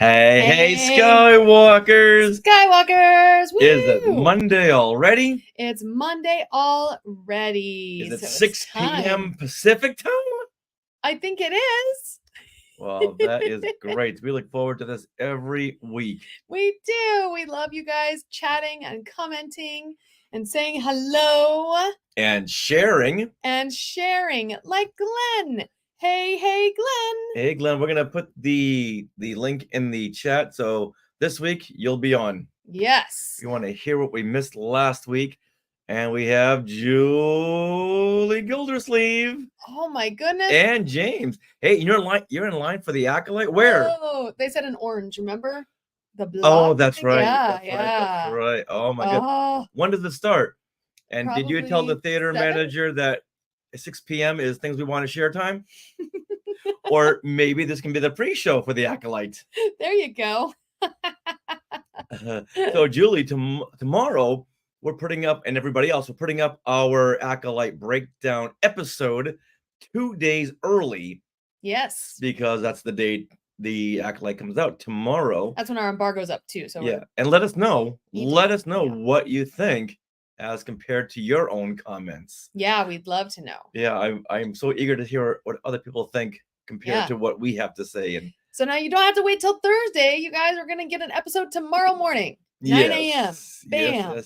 Hey, Hey. Skywalkers! Skywalkers! Woo! Is it Monday already? It's Monday already. Is it so it's 6 time. p.m. Pacific time? I think it is. Well, that is great. We look forward to this every week. We do. We love you guys chatting and commenting and saying hello And sharing. and sharing, like Glenn. Hey, Glenn. Hey, Glenn, we're going to put the link in the chat. So this week, you'll be on. Yes. If you want to hear what we missed last week. And we have Julie Gildersleeve. Oh my goodness. And James. Hey, you're in line for the Acolyte? Where? Oh, they said an orange, remember? The block. Oh, that's right. Yeah, That's right. Oh my god. When does it start? And did you tell the theater 7? manager that 6 p.m. is things we want to share time? Or maybe this can be the pre-show for the Acolyte. There you go. So Julie, tomorrow we're putting up, and everybody else, we're putting up our Acolyte breakdown episode 2 days early. Yes. Because that's the date the Acolyte comes out tomorrow. That's when our embargo's up too. So yeah, and let us know. What you think as compared to your own comments. Yeah, we'd love to know. Yeah, I'm so eager to hear what other people think compared to what we have to say. And so now you don't have to wait till Thursday. You guys are gonna get an episode tomorrow morning, 9 a.m. Bam.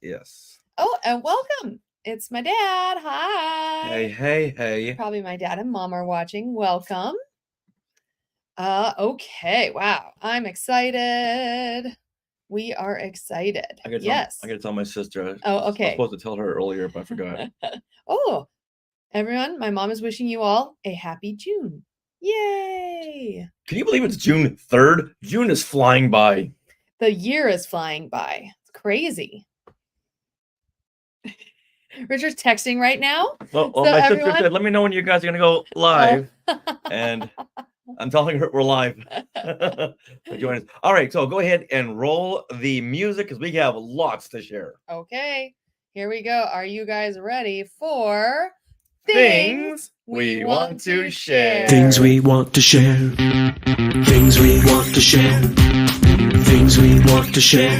Yes. Oh, and welcome. It's my dad. Hi. Hey. Probably my dad and mom are watching. Welcome. Okay. Wow. I'm excited. We are excited. I gotta tell my sister. Oh, okay. I was supposed to tell her earlier, but I forgot. Oh, everyone, my mom is wishing you all a happy June. Yay! Can you believe it's June 3rd? June is flying by. The year is flying by. It's crazy. Richard's texting right now. Well, my sister said, let me know when you guys are going to go live. And I'm telling her we're live. So join us. All right, so go ahead and roll the music because we have lots to share. Okay, here we go. Are you guys ready for Things we want to share? Things we want to share. Things we want to share. Things we want to share.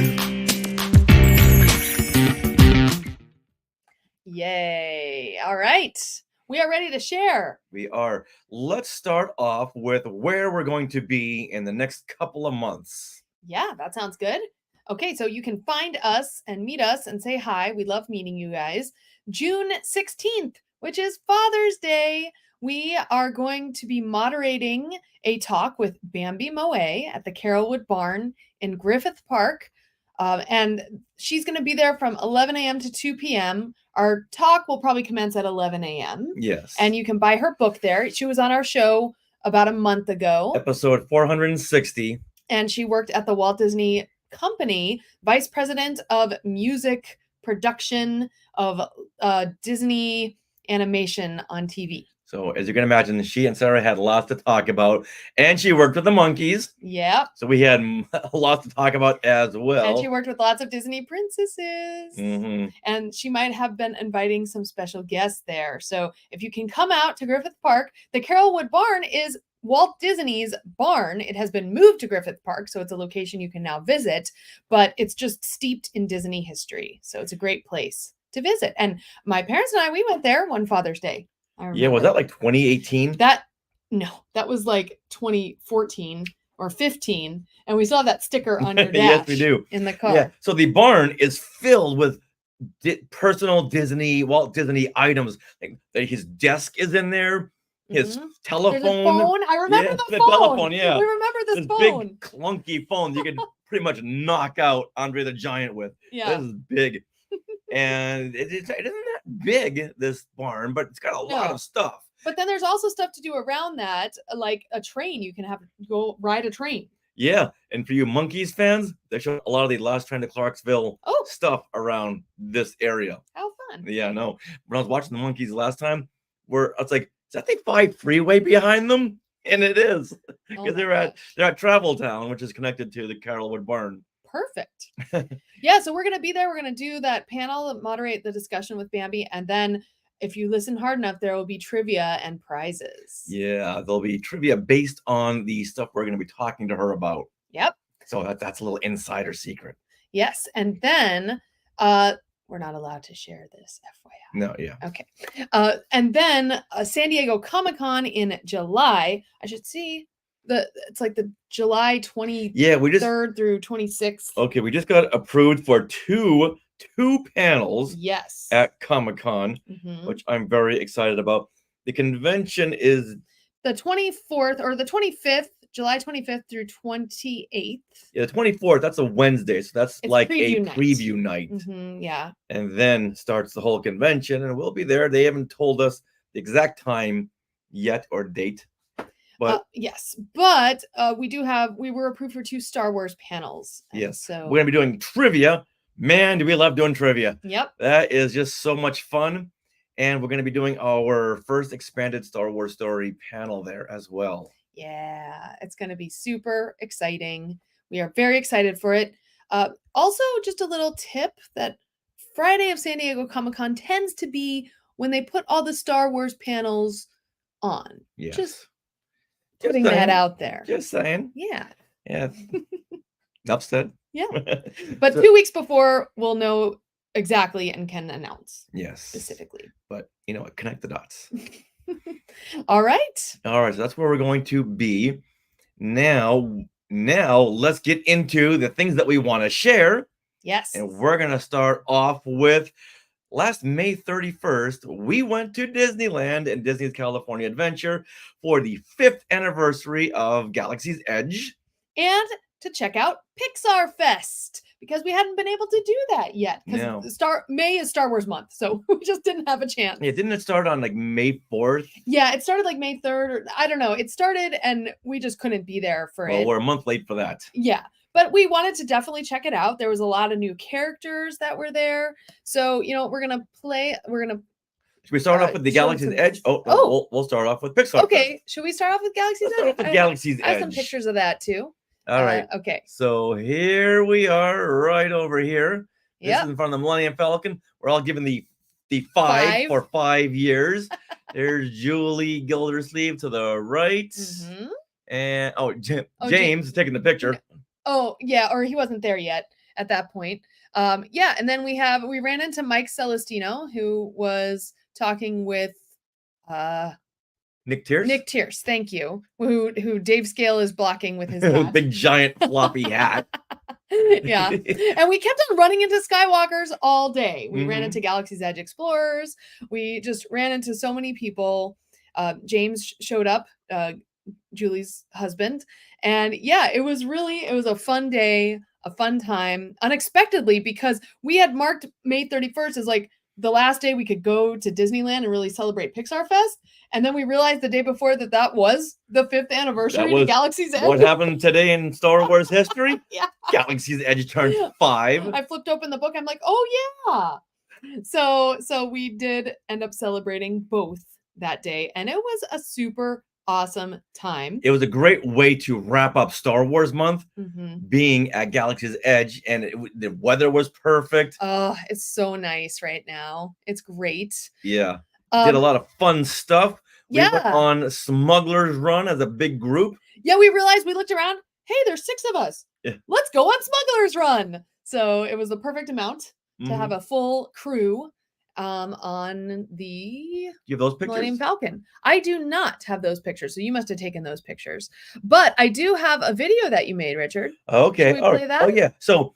Yay. All right. We are ready to share. We are. Let's start off with where we're going to be in the next couple of months. Yeah, that sounds good. Okay, so you can find us and meet us and say hi. We love meeting you guys. June 16th, which is Father's Day, we are going to be moderating a talk with Bambi Moe at the Carrollwood Barn in Griffith Park. And she's going to be there from 11 a.m. to 2 p.m. Our talk will probably commence at 11 a.m. Yes. And you can buy her book there. She was on our show about a month ago. Episode 460. And she worked at the Walt Disney Company, vice president of music production of Disney animation on TV. So as you can imagine, she and Sarah had lots to talk about, and she worked with the monkeys. Yeah. So we had lots to talk about as well. And she worked with lots of Disney princesses. Mm-hmm. And she might have been inviting some special guests there. So if you can come out to Griffith Park, the Carrollwood Barn is Walt Disney's barn. It has been moved to Griffith Park, so it's a location you can now visit, but it's just steeped in Disney history. So it's a great place to visit. And my parents and I, we went there one Father's Day. Yeah, was that like 2018? That was like 2014 or 15, and we still have that sticker on your dash. Yes, we do. In the car. Yeah. So the barn is filled with personal Walt Disney items. Like his desk is in there. His telephone. There's a phone. I remember the phone. Telephone. Yeah, we remember this phone. Big clunky phone you could pretty much knock out Andre the Giant with. Yeah, this is big. And it isn't that big, this barn, but it's got a lot of stuff. But then there's also stuff to do around that, like a train. You can go ride a train. Yeah, and for you Monkeys fans, they show a lot of the Last Train to Clarksville stuff around this area. How fun! Yeah, no. When I was watching the Monkeys last time, I was like, is that the 5 freeway behind them? And it is, because they're at Travel Town, which is connected to the Carrollwood Barn. Perfect. Yeah, so we're going to be there. We're going to do that panel, moderate the discussion with Bambi, and then if you listen hard enough, there will be trivia and prizes. Yeah, there'll be trivia based on the stuff we're going to be talking to her about. Yep. So that's a little insider secret. Yes. And then we're not allowed to share this, FYI. No, yeah. Okay. And then San Diego Comic-Con in July. I should see it's like the July 23rd Yeah, we just through 26th. okay. We just got approved for two panels Yes. at Comic-Con, Mhm. which I'm very excited about. The convention is The 24th or the 25th, July 25th through 28th. the 24th. That's a Wednesday, so that's It's like preview a night. preview night. Yeah. And then starts the whole convention, and we'll be there. They haven't told us the exact time yet or date, but yes, but we were approved for 2 Star Wars panels. yes, So we're gonna be doing trivia. Man, do we love doing trivia. Yep. That is just so much fun. And we're going to be doing our first expanded Star Wars story panel there as well. Yeah, it's going to be super exciting. We are very excited for it. Also, just a little tip that Friday of San Diego Comic-Con tends to be when they put all the Star Wars panels on. Yes. Just Just putting that saying. out there. Just saying. Yeah. Yeah. Upset. Yeah. But 2 weeks before, we'll know exactly and can announce Yes. specifically. But you know what? Connect the dots. All right. All right. So that's where we're going to be. Now let's get into the things that we want to share. Yes. And we're going to start off with last May 31st, we went to Disneyland and Disney's California Adventure for the 5th anniversary of Galaxy's Edge. And to check out PIXARFEST, because we hadn't been able to do that yet. Because May is Star Wars month, so we just didn't have a chance. Yeah, didn't it start on like May 4th? Yeah, it started like May 3rd, or I don't know. It started and we just couldn't be there for it. Well, we're a month late for that. Yeah, but we wanted to definitely check it out. There was a lot of new characters that were there. So, we're going to Should we start off with the Galaxy's Edge? We'll start off with Pixar. Okay, should we start off with Galaxy's Edge? Start off with Galaxy's Edge. I have some pictures of that too. All right. Okay. So here we are, right over here. This is in front of the Millennium Falcon. We're all given the 5 for 5 years. There's Julie Gildersleeve to the right. Mm-hmm. And James is taking the picture. Oh, yeah, or he wasn't there yet at that point. Yeah, and then we ran into Mike Celestino, who was talking with Nick Tierce? Nick Tierce, thank you. Who Dave Scale is blocking with his hat. Big giant floppy hat. Yeah. And we kept on running into Skywalkers all day. We ran into Galaxy's Edge Explorers. We just ran into so many people. James showed up, Julie's husband. And yeah, it was a fun day, a fun time, unexpectedly, because we had marked May 31st as like the last day we could go to Disneyland and really celebrate PIXARFEST. And then we realized the day before that was the 5th anniversary of Galaxy's Edge. What happened today in Star Wars history? Yeah. Galaxy's Edge turned 5. I flipped open the book. I'm like, oh yeah. So we did end up celebrating both that day. And it was a super awesome time. It was a great way to wrap up Star Wars month, being at Galaxy's Edge, and the weather was perfect. Oh, it's so nice right now. It's great. Yeah. Did a lot of fun stuff. We went on Smuggler's Run as a big group. Yeah, we looked around. Hey, there's 6 of us. Yeah. Let's go on Smuggler's Run. So it was the perfect amount to have a full crew on the you have those pictures? Millennium Falcon. I do not have those pictures, so you must have taken those pictures. But I do have a video that you made, Richard. Okay. Should we play that? Oh yeah. So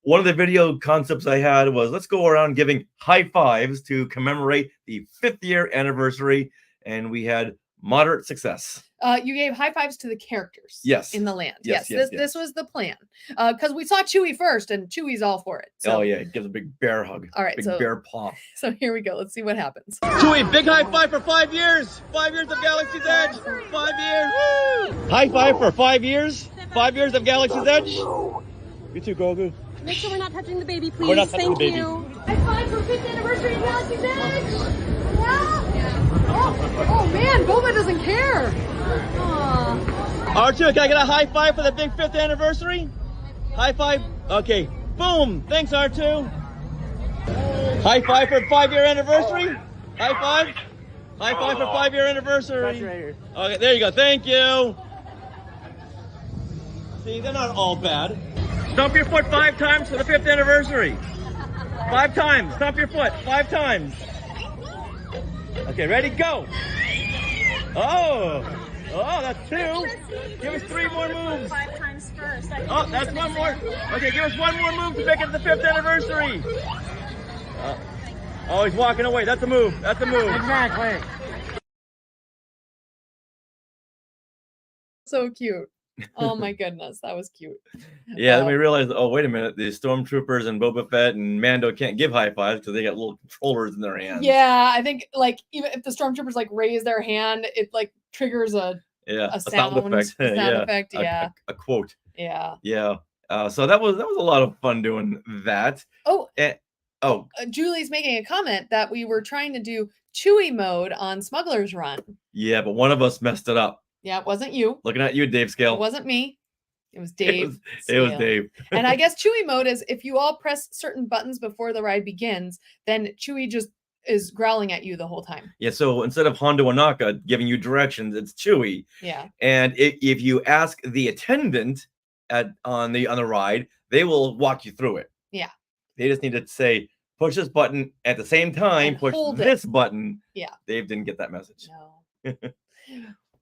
one of the video concepts I had was let's go around giving high fives to commemorate the 5th year anniversary, and we had moderate success. You gave high fives to the characters. Yes. In the land. Yes. This was the plan. Because we saw Chewie first, and Chewie's all for it. So. Oh yeah, it gives a big bear hug. All right, big bear paw. So here we go. Let's see what happens. Chewie, big high five for 5 years. 5 years of Galaxy's Edge. 5 years. Woo! High five for 5 years. 5 years of Galaxy's Edge. You too, Grogu. Make sure we're not touching the baby, please. We're not touching Thank the baby. you. High five for 5th anniversary of Galaxy's Edge. Yeah. Oh man, Boba doesn't care. Aww. R2, can I get a high five for the big 5th anniversary? High five. Okay. Boom. Thanks, R2. High five for 5-year anniversary. High five. High five for 5-year anniversary. Okay, there you go. Thank you. See, they're not all bad. Stomp your foot 5 times for the 5th anniversary. 5 times. Stomp your foot 5 times. Okay, ready? Go. Oh, that's 2. Give us 3 more moves. 5 times first. Oh, that's 1 more. Okay, give us 1 more move to make it the 5th anniversary. Oh, he's walking away. That's a move. That's a move. Exactly. So cute. Oh my goodness, that was cute. Yeah, then we realized, oh, wait a minute, the stormtroopers and Boba Fett and Mando can't give high fives because they got little controllers in their hands. Yeah, I think like even if the stormtroopers like raise their hand, it like triggers a sound effect. a sound Yeah. effect. Yeah, A quote. yeah. Yeah. So that was a lot of fun doing that. Oh, Oh, Julie's making a comment that we were trying to do Chewy mode on Smuggler's Run. yeah, but one of us messed it up. Yeah, it wasn't you. Looking at you, Dave Scale. It wasn't me. It was Dave. It was Scale. Dave. And I guess Chewy mode is if you all press certain buttons before the ride begins, then Chewy just is growling at you the whole time. Yeah, so instead of Hondo Anaka giving you directions, it's Chewy. Yeah. And if you ask the attendant on the ride, they will walk you through it. Yeah. They just need to say, push this button at the same time, And push hold it. this button. Yeah. Dave didn't get that message. No.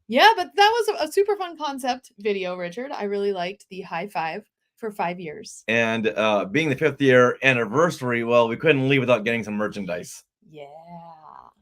Yeah, but that was a super fun concept video, Richard. I really liked the high five for 5 years. And being the 5th year anniversary, well, we couldn't leave without getting some merchandise. Yeah.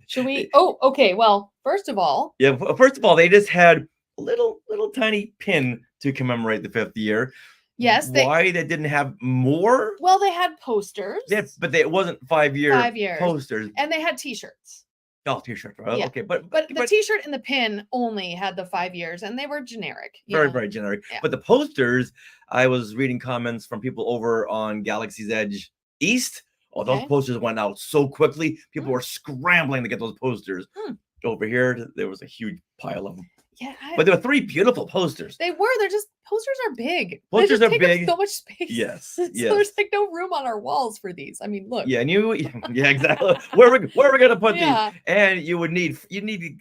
Should we? Oh, okay. Well, first of all, Yeah, first of all, they just had a little tiny pin to commemorate the 5th year. yes, Why they didn't have more? well, they had posters. Yeah, but it wasn't 5 year 5 years. posters. And they had t-shirts. Oh, t-shirt. Right? Yeah. Okay, but But the t-shirt and the pin only had the 5 years and they were generic. you very, know? very generic. Yeah. But the posters, I was reading comments from people over on Galaxy's Edge East. Oh, those Okay. posters went out so quickly. People were scrambling to get those posters. Hmm. Over here, there was a huge pile of them. Yeah. But there were 3 beautiful posters. They were. They're just posters are big. Posters they are just take up big. so much space. Yes, So yes. there's like no room on our walls for these. I mean, look. Yeah, and yeah, exactly. Where are we gonna put Yeah. these? And you need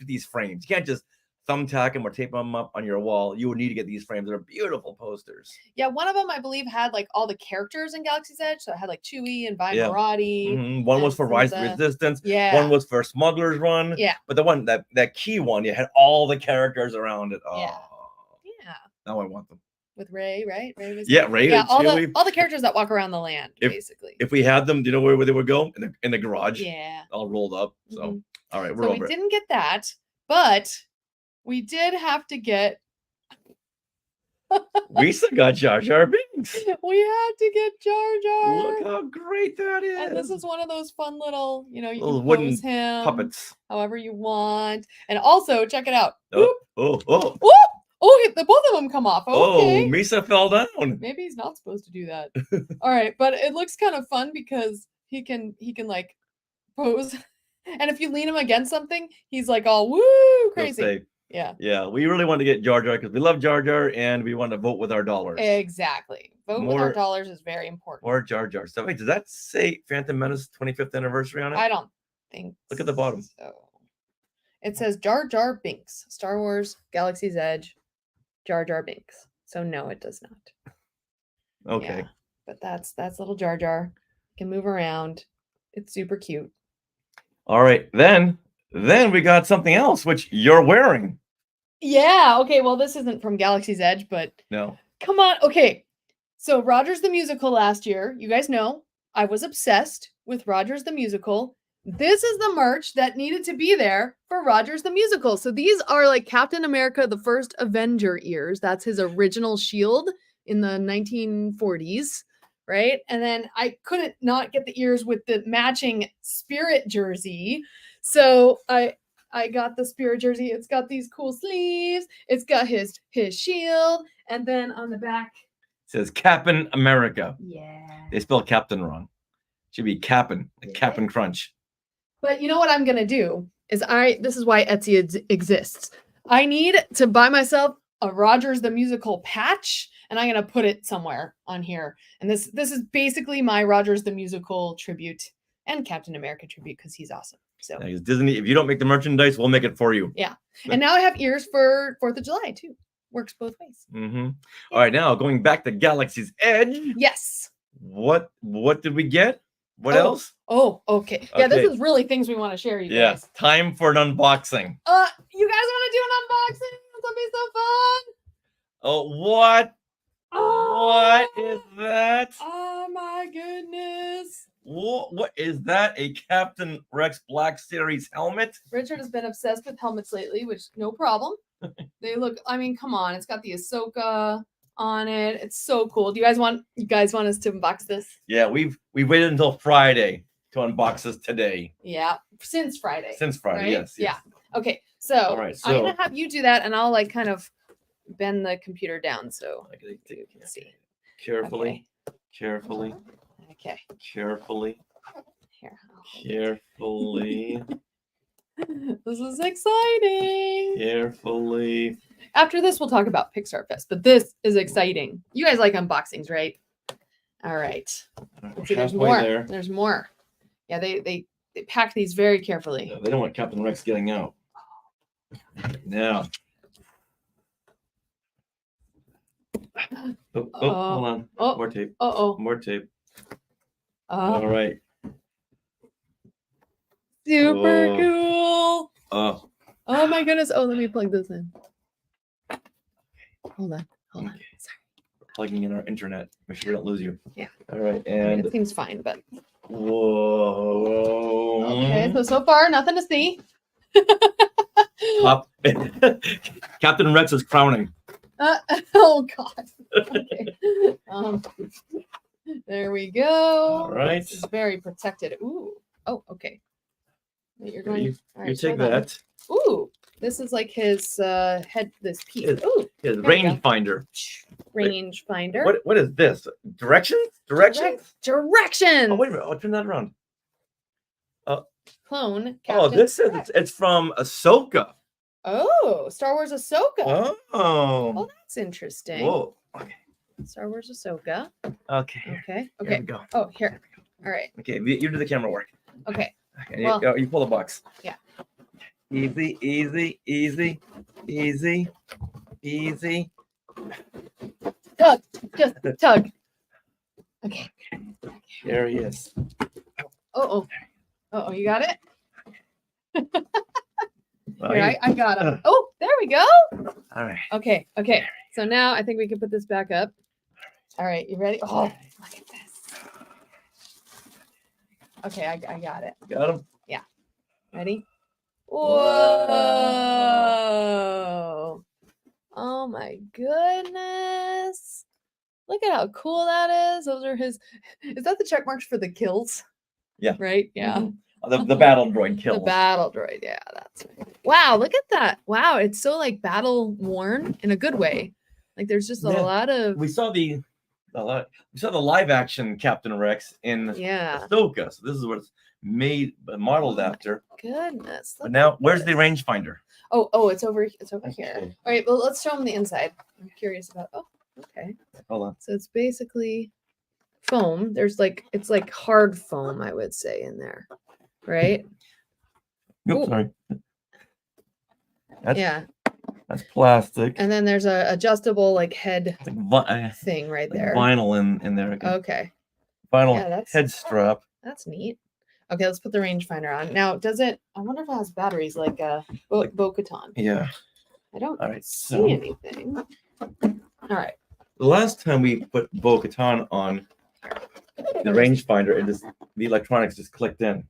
these frames. You can't just thumbtack them or tape them up on your wall. You would need to get these frames. They're beautiful posters. Yeah, one of them I believe had like all the characters in Galaxy's Edge. So it had like Chewie and Vi Yeah. Maraudie. Mhm. One was and for Rise of Frieza. Resistance. Yeah. One was for Smuggler's Run. Yeah. But the one that key one, you had all the characters around it. Oh, Yeah. Yeah. now I want them. With Ray, right? Ray was Yeah, Ray Yeah, and all Chewie. the characters that walk around the land, If- basically. If we had them, do you know where they would go? In the garage. Yeah. All rolled up. So Mhm. all right, we're So over we it. didn't get that, but we did have to get Risa got Jar Jar Binks. we had to get Jar Jar. Look how great that is. And this is one of those fun little, you Little can wooden pose him puppets. however you want. And also, check it out. Oh, Oop, oh, whoop. Oh, the both of them come off. Okay. oh, Misa fell down. Maybe he's not supposed to do that. All right, but it looks kind of fun because he can like pose. And if you lean him against something, he's like all woo He'll crazy. say, Yeah. yeah, we really want to get Jar Jar because we love Jar Jar and we want to vote with our dollars. Exactly. Vote with our More- dollars is very important. Or Jar Jar. So wait, does that say Phantom Menace 25th anniversary on it? I don't think Look at the bottom. So it says Jar Jar Binks, Star Wars Galaxy's Edge, Jar Jar Binks. So no, it does not. Okay. Yeah, but that's little Jar Jar. Can move around. It's super cute. All right. Then we got something else which you're wearing. Yeah. Okay. Well, this isn't from Galaxy's Edge, but No. come on. Okay. So Rogers the Musical last year, you guys know, I was obsessed with Rogers the Musical. This is the merch that needed to be there for Rogers the Musical. So these are like Captain America, the First Avenger ears. That's his original shield in the 1940s, right? And then I couldn't not get the ears with the matching Spirit jersey. So I got the Spirit jersey. It's got these cool sleeves. It's got his shield. And then on the back, It says Captain America. yeah. They spelled Captain wrong. Should be Cap'n, like Yeah. Cap'n Crunch. But you know what I'm gonna do is this is why Etsy exists. I need to buy myself a Rogers the Musical patch, and I'm gonna put it somewhere on here. And this is basically my Rogers the Musical tribute and Captain America tribute because he's awesome. So Disney, if you don't make the merchandise, we'll make it for you. and now I have ears for 4th of July too. works both ways. All right, now going back to Galaxy's Edge. Yes. What did we get? What Oh, else? Oh, okay. Yeah, this Okay. is really things we want to share, you Yeah, guys. time for an unboxing. You guys want to do an unboxing? This will be so fun. Oh, what? Oh, What is that? Oh my goodness. What is that? A Captain Rex Black Series helmet? Richard has been obsessed with helmets lately, which no problem. They look, I mean, come on. It's got the Ahsoka on it. It's so cool. Do you guys want us to unbox this? Yeah, we waited until Friday to unbox this today. Yeah, since Friday. Since Friday, right? yes. Yeah. Okay, so, All right, I'm so gonna have you do that, and I'll like kind of bend the computer down so I gotta you can see. carefully, carefully, Okay. carefully, Here. carefully, This is exciting. carefully. After this, we'll talk about PIXARFEST, but this is exciting. You guys like unboxings, right? All right. We're See, there's halfway more. there. There's more. Yeah, they pack these very carefully. Yeah, they don't want Captain Rex getting out. Now. Oh, hold on. Oh. More tape. Uh-oh. More tape. All right. Super Oh. cool. Oh. Oh my goodness. Oh, let me plug this in. Hold on. Hold on. Okay. Sorry. Plugging in our internet. Make sure we don't lose you. Yeah. All right. I mean, And it seems fine, but whoa. okay. So far, nothing to see. Top. Captain Rex is crowning. Oh God. Okay. There we go. All right. This is very protected. Ooh. Oh, okay. Wait, you're going. You, all you right, show take them. that. Ooh, this is like his head. This piece. His- Ooh, His we go. rangefinder. range finder. What is this? Directions? Directions? Directions. Oh, wait a minute. I'll turn that around. Clone. Oh, Captain this is Rex. it's from Ahsoka. Oh, Star Wars Ahsoka. Oh, Oh. that's interesting. Whoa. Okay. Star Wars Ahsoka. Okay. Okay. Here Okay. we go. Oh, here. All right. Okay. You do the camera work. Okay. Okay. Well- you pull the box. Yeah. Easy, easy, easy, easy, easy. Tug. Just tug. Okay. There he is. Oh. Oh, you got it? Well, Here, he- I got him. Oh, there we go. all right. Okay. Okay. So now I think we can put this back up. All right. You ready? Oh, look at this. Okay. I got it. Got him. Ready? Whoa. Oh my goodness. Look at how cool that is. Those are his. Is that the check marks for the kills? Yeah. Right? Yeah. Mhm. The battle droid The kills. battle droid. Yeah, that's right. Wow, look at that. Wow, it's so like battle worn in a good way. Like there's just a Yeah. lot of We saw the live action Captain Rex in yeah. Ahsoka. So this is what it's modeled Oh my after. Goodness. But look now, at where's the this. rangefinder? Oh, it's over here. Okay. All right, well, let's show them the inside. I'm curious about. Oh, okay. Hold on. So it's basically foam. There's like it's like hard foam, I would say, in there, right? Oops, Ooh. sorry. That's, Yeah. that's plastic. And then there's a adjustable like head It's like thing right like there. vinyl in there. Okay, Vinyl yeah, that's head strap. that's neat. Okay, let's put the rangefinder on. Now, does it? I wonder if it has batteries like Bo-Katan. Yeah. I don't All right. see So anything. All right. the last time we put Bo-Katan on the rangefinder, the electronics just clicked in.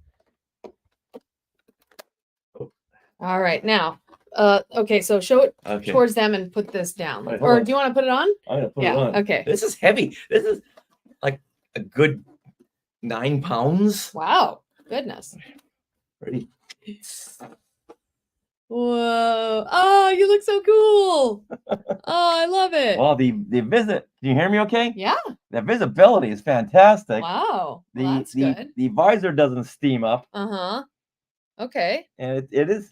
All right. Now, okay. So show it Okay. towards them and put this down. Right, hold Or on. do you want to put it on? I'm gonna put Yeah. it on. Okay. This is heavy. This is like a good 9 pounds. Wow. Goodness. Ready? Whoa. Oh, you look so cool. Oh, I love it. Well, the visit. Do you hear me? Okay. Yeah. The visibility is fantastic. Wow. The Well, that's the, good. the visor doesn't steam up, Uh-huh. Okay. and it is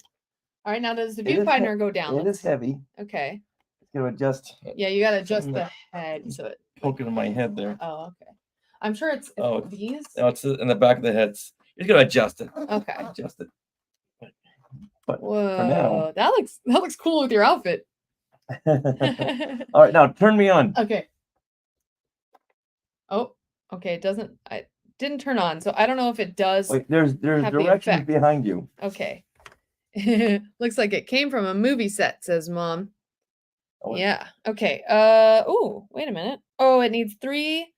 All right. Now does the It is he- viewfinder go down? it is heavy. Okay. It's gonna adjust. Yeah, you gotta adjust Something the like- head so it. Poking in my head there. Oh, okay. I'm sure it's Oh, these. No, it's in the back of the head. You're gonna adjust it. Okay. Adjust it. But Whoa, now- that looks cool with your outfit. All right, now turn me on. Okay. Oh, okay. It doesn't. I didn't turn on, so I don't know if it does. Wait, there's have the directions effect. behind you. Okay. Looks like it came from a movie set, says Mom. Oh, Yeah. Okay. Oh, wait a minute. Oh, it needs three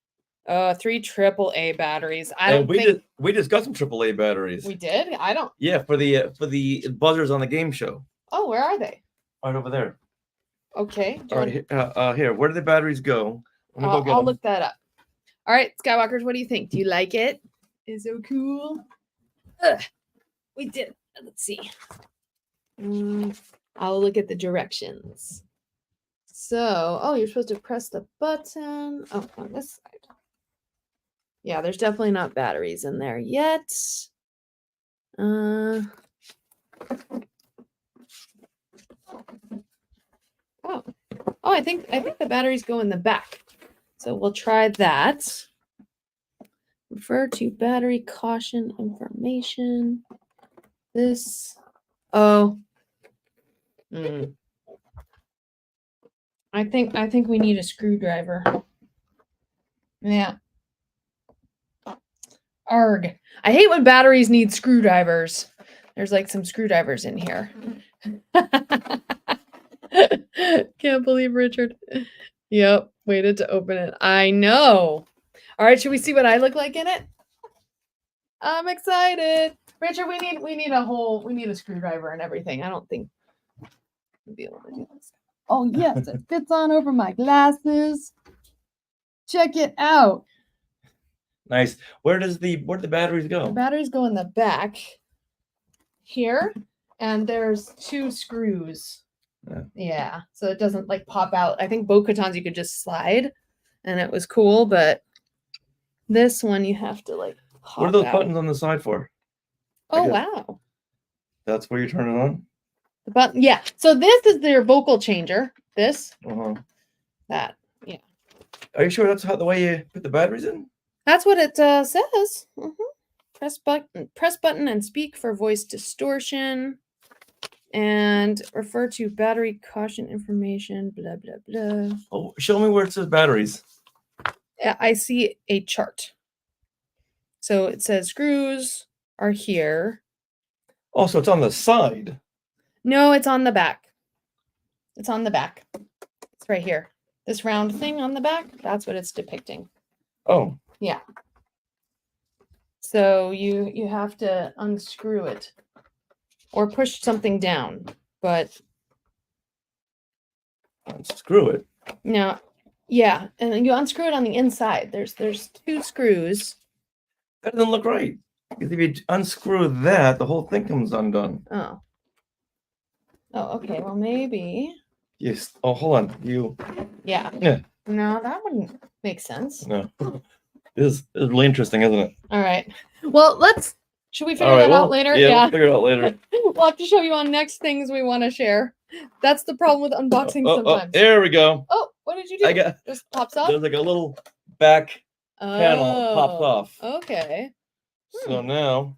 AAA batteries. I don't think we just got some AAA batteries. we did. I don't. Yeah, for the buzzers on the game show. Oh, where are they? Right over there. Okay. do you All wanna- right, here. Where do the batteries go? Let me go get I'll them. look that up. All right, Skywalkers, what do you think? Do you like it? It's so cool. Ugh, we did it. Let's see. I'll look at the directions. So, oh, you're supposed to press the button. Oh, on this side. Yeah, there's definitely not batteries in there yet. Oh. Oh, I think the batteries go in the back. So we'll try that. Refer to battery caution information. This. Oh. I think we need a screwdriver. Yeah. Arg. I hate when batteries need screwdrivers. There's like some screwdrivers in here. Can't believe Richard. Yep, waited to open it. I know. All right, should we see what I look like in it? I'm excited. Richard, we need a screwdriver and everything. I don't think we'll be able to do this. Oh yes, it fits on over my glasses. Check it out. Nice. Where do the batteries The go? batteries go in the back here, and there's two screws. Yeah, so it doesn't like pop out. I think Bo-Katan's you could just slide, and it was cool, but this one you have to like pop What are those out. buttons on the side for? Oh guess- wow, That's where you turn it on. the button. Yeah, so this is their vocal changer. This, Uh-huh. that, yeah, Are you sure that's the way you put the batteries in? that's what it says. Press button, and speak for voice distortion. And refer to battery caution information, blah, blah, blah. Oh, show me where it says batteries. I see a chart. So it says screws are here. Oh, so it's on the side. No, it's on the back. It's on the back. It's right here. This round thing on the back, that's what it's depicting. Oh, Yeah. So you have to unscrew it or push something down, but unscrew it. no, yeah, and then you unscrew it on the inside. There's two screws. That doesn't look right. Because if you unscrew that, the whole thing comes undone. Oh. Oh, okay. Well, maybe. Yes. Oh, hold on. Yeah. Yeah. No, that wouldn't make sense. No. This is really interesting, isn't it? All right. Well, should we figure All right, that out well, later? Yeah, we'll figure it out later. We'll have to show you on next things we want to share. That's the problem with unboxing Oh, sometimes. there we go. Oh, what did you do? I got Just pops off? there's like a little back panel that pops Oh, off. okay. So now,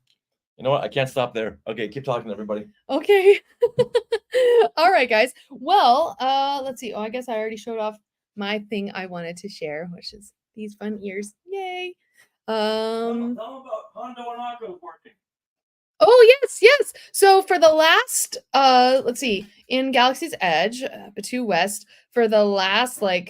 you know what? I can't stop there. Okay, keep talking, everybody. Okay. All right, guys. Well, let's see. Oh, I guess I already showed off my thing I wanted to share, which is these fun ears. Yay. Tell them about Hondo and Akko working. Oh, yes. So for the last, let's see, in Galaxy's Edge, Batu West, for the last for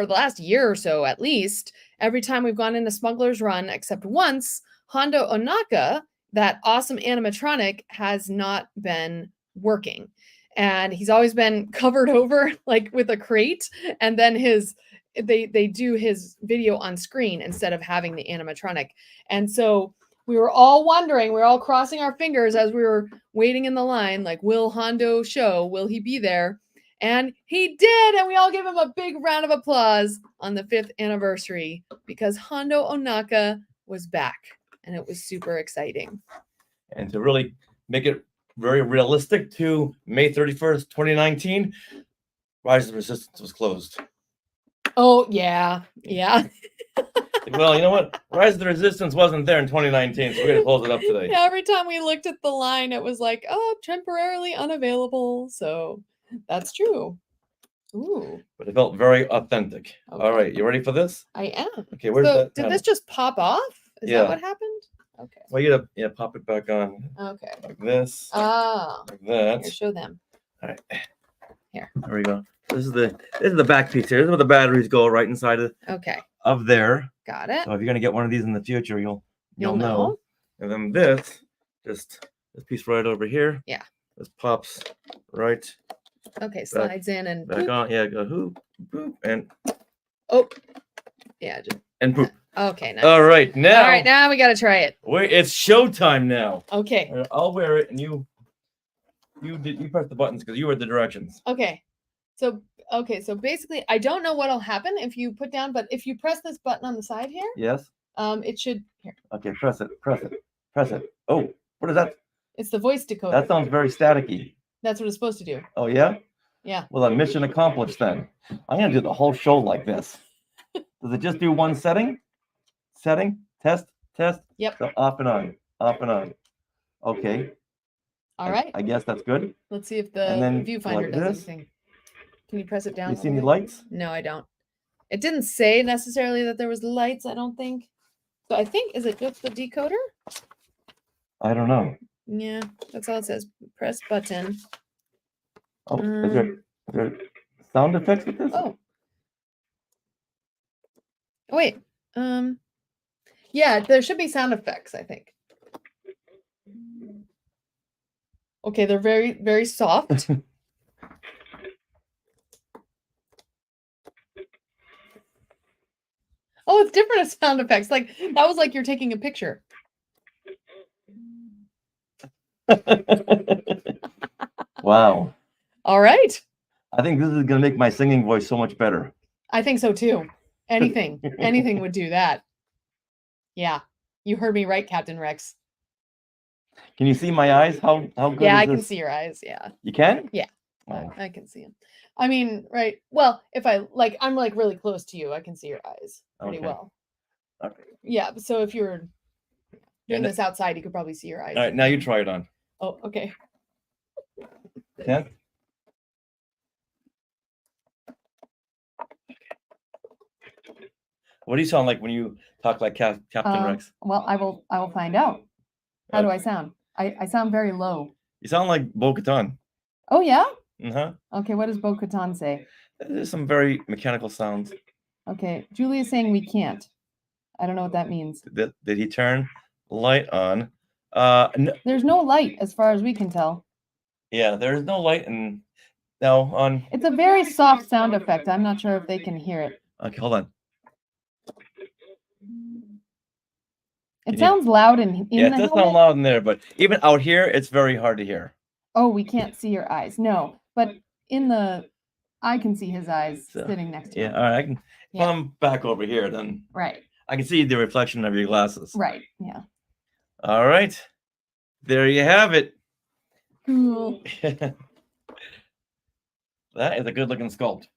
the last year or so at least, every time we've gone into Smuggler's Run, except once, Hondo Onaka, that awesome animatronic, has not been working. And he's always been covered over like with a crate, and then they do his video on screen instead of having the animatronic. And so we were all wondering, we were all crossing our fingers as we were waiting in the line, like, will Hondo show? Will he be there? And he did, and we all gave him a big round of applause on the 5th anniversary because Hondo Onaka was back, and it was super exciting. And to really make it very realistic to May 31st, 2019, Rise of the Resistance was closed. Oh, yeah. Well, you know what? Rise of the Resistance wasn't there in 2019, so we're going to close it up today. Yeah, every time we looked at the line, it was like, oh, temporarily unavailable. So That's true. Ooh, but it felt very authentic. All Okay. right, you ready for this? I am. Okay, where's So that? did panel? this just pop off? Is Yeah. that what happened? Okay. Well, you gotta pop it back on Okay. like this, Ah, like that. here, show them. All right. Here. There we go. This is the back piece here. This is where the batteries go, right inside Okay, of there. got it. So if you're gonna get one of these in the future, you'll You'll know. know. And then this piece right over here. Yeah. This pops right Okay, slides in and back boop. on. Yeah, go hoop, boop, and Oh, yeah. Just, poop. okay, nice. All right, now. All right, now we gotta try it. Wait, it's showtime now. Okay. I'll wear it, and you press the buttons because you read the directions. Okay. So basically, I don't know what'll happen if you put down, but if you press this button on the side here, Yes. it should here. Okay, press it. Oh, what is that? It's the voice decoder. That sounds very staticky. That's what it's supposed to do. Oh yeah. Yeah. Well, a mission accomplished then. I'm gonna do the whole show like this. Does it just do one setting? Setting, test. Yep. So off and on. Okay. All right. I guess that's good. Let's see if the And then viewfinder like does this. anything. Can you press it down? You all see the any way? lights? No, I don't. It didn't say necessarily that there was lights, I don't think. So I think, is it just the decoder? I don't know. Yeah, that's all it says. Press button. Oh, is there sound effects with this? Oh. Wait. Yeah, there should be sound effects, I think. Okay, they're very, very soft. Oh, it's different sound effects. Like that was like you're taking a picture. Wow. All right. I think this is gonna make my singing voice so much better. I think so too. Anything would do that. Yeah. You heard me right, Captain Rex. Can you see my eyes? How good Yeah, is I can this? see your eyes. Yeah. You can? Yeah. Wow. I can see them. I mean, right. Well, if I'm like really close to you, I can see your eyes pretty Okay. well. Okay. Yeah. So if you're doing And- this outside, you could probably see your eyes. All right, now you try it on. Oh, okay. Ten. What do you sound like when you talk like Captain Rex? Well, I will find out. How do I sound? I sound very low. You sound like Bo-Katan. Oh yeah? Uh-huh. Okay, what does Bo-Katan say? There's some very mechanical sounds. Okay, Julie is saying we can't. I don't know what that means. Did he turn light on? There's no light as far as we can tell. Yeah, there's no light and now on. It's a very soft sound effect. I'm not sure if they can hear it. Okay, hold on. It Can you- sounds loud in Yeah, it the does helmet. sound loud in there, but even out here, it's very hard to hear. Oh, we can't see your eyes. No, but I can see his eyes So, sitting next to Yeah, him. all right. I can. If Yeah. I'm back over here, then Right, I can see the reflection of your glasses. right, yeah. All right, there you have it. Cool. That is a good-looking sculpt.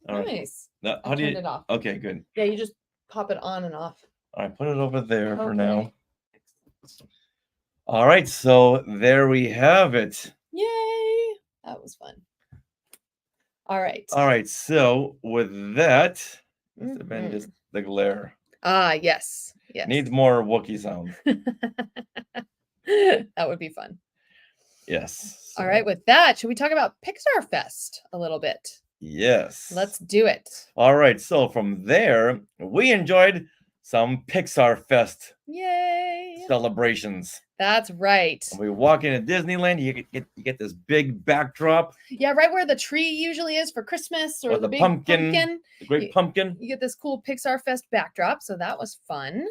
All right. Nice. Now, I how do turned you? it off. Okay, good. Yeah, you just pop it on and off. All right, put it over there for Okay. now. All right, so there we have it. Yay! That was fun. All right. All right, so with that, must have been Mhm. just the glare. Ah, yes. Yes. Needs more Wookiee sounds. That would be fun. Yes. All right, with that, should we talk about PIXARFEST a little bit? Yes. Let's do it. All right, so from there, we enjoyed some PIXARFEST Yay! celebrations. That's right. When we walk into Disneyland, you get this big backdrop, Yeah, right where the tree usually is for Christmas or Or the the big pumpkin. pumpkin. the great You- pumpkin. You get this cool PIXARFEST backdrop, so that was fun.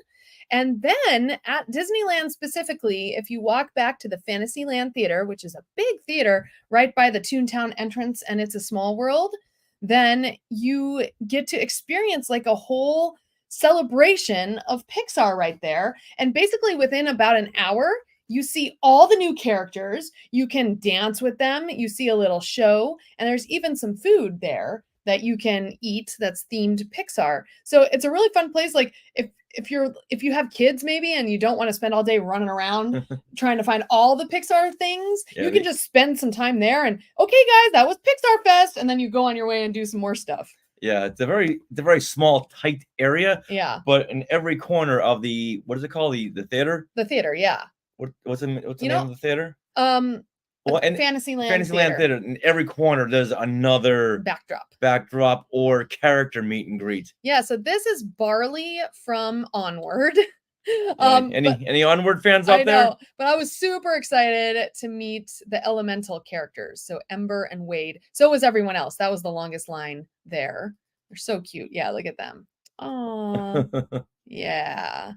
And then at Disneyland specifically, if you walk back to the Fantasyland Theater, which is a big theater right by the Toontown entrance, and it's a small world, then you get to experience like a whole celebration of Pixar right there. And basically within about an hour, you see all the new characters, you can dance with them, you see a little show, and there's even some food there that you can eat that's themed Pixar. So it's a really fun place. Like if you have kids maybe and you don't want to spend all day running around trying to find all the Pixar things, Yeah, you can just spend some time there and okay guys, that was Pixar Fest, and then you go on your way and do some more stuff. Yeah, it's a very small, tight area, Yeah. but in every corner of the what is it called? The theater? The theater, yeah. What's the name You of the theater? Well, and Fantasyland Fantasyland Theater. In every corner, there's another backdrop or character meet and greet. Yeah, so this is Barley from Onward. Any Onward fans out I there? know, but I was super excited to meet the elemental characters. So Ember and Wade. So was everyone else. That was the longest line there. They're so cute. Yeah, look at them. Oh, yeah.